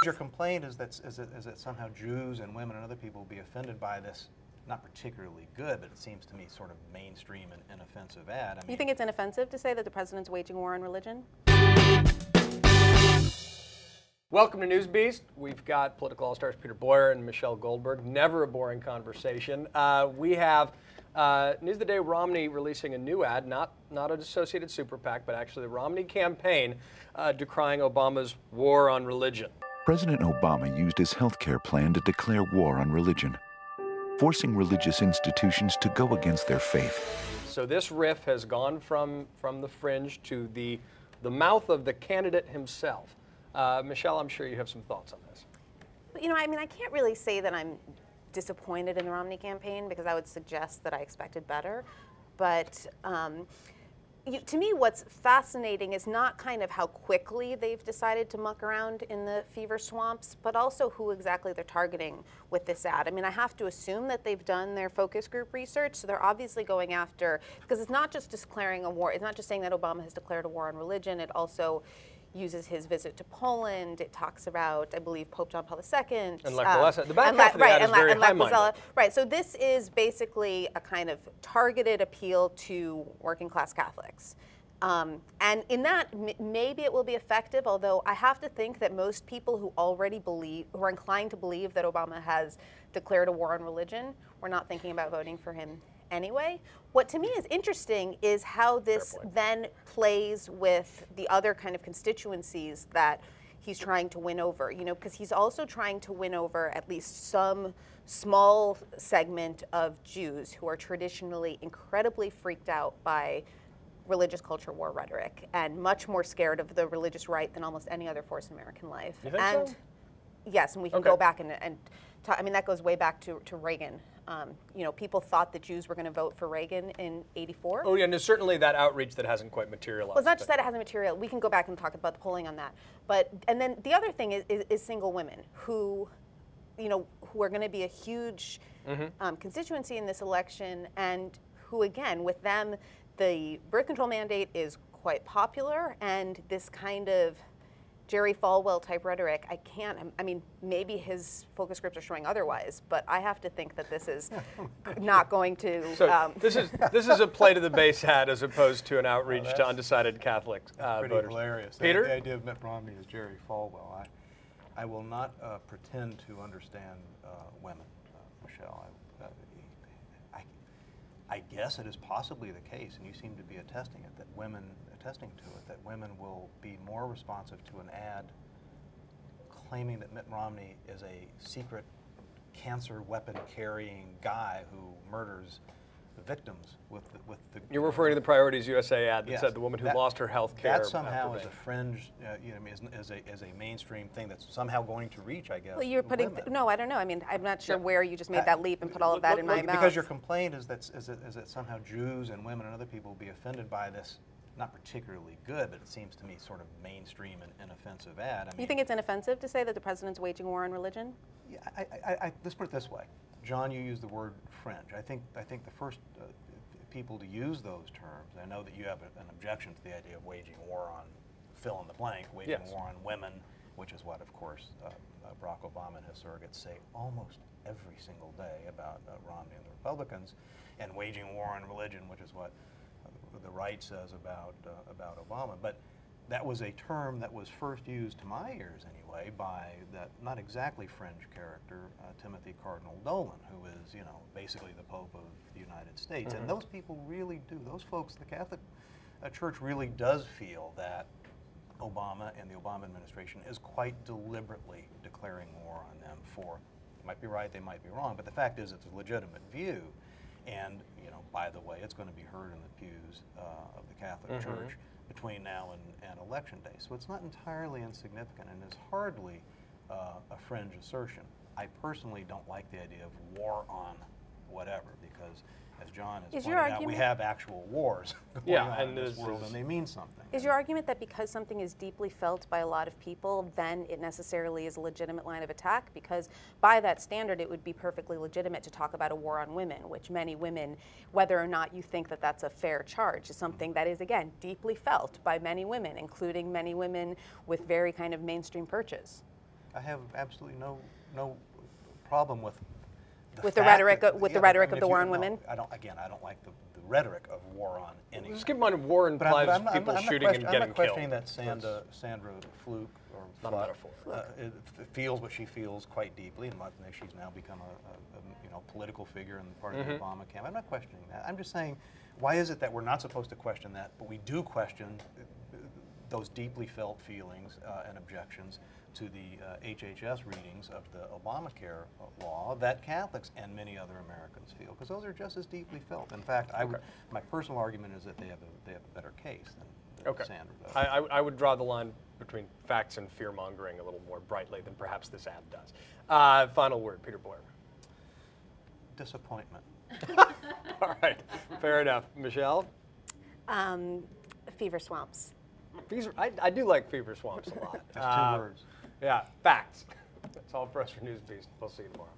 Your complaint is that somehow Jews and women and other people will be offended by this not particularly good, but it seems to me sort of mainstream and inoffensive ad. I mean, you think it's inoffensive to say that the president's waging war on religion? Welcome to News Beast. We've got political all-stars Peter Boyer and Michelle Goldberg. Never a boring conversation. We have News of the Day Romney releasing a new ad, not an associated super PAC, but actually the Romney campaign decrying Obama's war on religion. President Obama used his health care plan to declare war on religion, forcing religious institutions to go against their faith. So this riff has gone from the fringe to the mouth of the candidate himself. Michelle, I'm sure you have some thoughts on this. You know, I mean, I can't really say that I'm disappointed in the Romney campaign because I would suggest that I expected better. But to me, what's fascinating is not kind of how quickly they've decided to muck around in the fever swamps, but also who exactly they're targeting with this ad. I mean, I have to assume that they've done their focus group research, so they're obviously going after, because it's not just declaring a war, it's not just saying that Obama has declared a war on religion, it also uses his visit to Poland. It talks about, I believe, Pope John Paul II. And Lech Walesa. The back half of the ad is very high-minded. Right, so this is basically a kind of targeted appeal to working-class Catholics. And in that, maybe it will be effective, although I have to think that most people who already believe, who are inclined to believe that Obama has declared a war on religion, were not thinking about voting for him anyway. What to me is interesting is how this then plays with the other kind of constituencies that he's trying to win over, you know, because he's also trying to win over at least some small segment of Jews who are traditionally incredibly freaked out by religious culture war rhetoric and much more scared of the religious right than almost any other force in American life. You think and so? Yes, and we can go back and talk, I mean, that goes way back to Reagan. You know, people thought that Jews were going to vote for Reagan in '84. Oh yeah, and there's certainly that outreach that hasn't quite materialized. Well, it's not just that it hasn't materialized. We can go back and talk about the polling on that. But and then the other thing is single women who, you know, who are going to be a huge constituency in this election, and who, again, with them, the birth control mandate is quite popular, and this kind of Jerry Falwell type rhetoric, I mean, maybe his focus groups are showing otherwise, but I have to think that this is not going to. So this is a play to the base hat as opposed to an outreach to undecided Catholic voters. Pretty hilarious. Peter? The idea of Mitt Romney as Jerry Falwell. I will not pretend to understand women, Michelle. I guess it is possibly the case, and you seem to be attesting to it, that women will be more responsive to an ad claiming that Mitt Romney is a secret cancer weapon carrying guy who murders the victims with the. You're referring to the Priorities USA ad that said the woman who lost her health care. That somehow is a fringe, you know, is a mainstream thing that's somehow going to reach, I guess. Well, you're putting no, I don't know. I mean, I'm not sure where you just made that leap and put all of that in my mouth. Because your complaint is that somehow Jews and women and other people will be offended by this not particularly good, but it seems to me sort of mainstream and inoffensive ad. I mean, you think it's inoffensive to say that the president's waging war on religion? Yeah, let's put it this way. John, you used the word fringe. I think the first people to use those terms, I know that you have an objection to the idea of waging war on fill in the blank, waging war on women, which is what, of course, Barack Obama and his surrogates say almost every single day about Romney and the Republicans, and waging war on religion, which is what the right says about Obama. But that was a term that was first used, to my ears anyway, by that not exactly fringe character, Timothy Cardinal Dolan, who is, you know, basically the Pope of the United States. And those people really do, those folks, the Catholic Church really does feel that Obama and the Obama administration is quite deliberately declaring war on them for, they might be right, they might be wrong, but the fact is it's a legitimate view. And, you know, by the way, it's going to be heard in the pews of the Catholic Church between now and election day. So it's not entirely insignificant, and is hardly a fringe assertion. I personally don't like the idea of war on whatever, because as John has pointed out, we have actual wars going on in this world, and they mean something. Is your argument that because something is deeply felt by a lot of people, then it necessarily is a legitimate line of attack? Because by that standard, it would be perfectly legitimate to talk about a war on women, which many women, whether or not you think that that's a fair charge, is something that is, again, deeply felt by many women, including many women with very kind of mainstream perches. I have absolutely no problem with the fact rhetoric that- of the yeah, rhetoric I mean, of the if war you- on no, women. I don't like the rhetoric of war on anything. Just keep in mind, war But I'm- implies I'm not- people I'm not shooting and question- getting I'm not questioning killed. that Sandra Fluke or Not a metaphor. feels what she feels quite deeply, and she's now become a political figure in part of the Obama camp. I'm not questioning that. I'm just saying, why is it that we're not supposed to question that, but we do question those deeply felt feelings and objections to the HHS readings of the Obamacare law that Catholics and many other Americans feel, because those are just as deeply felt. In fact, my personal argument is that they have a better case than Sandra does. I would draw the line between facts and fear-mongering a little more brightly than perhaps this ad does. Final word, Peter Boyer. Disappointment. All right, fair enough. Michelle? Fever swamps. I do like fever swamps a lot. That's 2 words. Yeah, facts. That's all for us for News Beast. We'll see you tomorrow.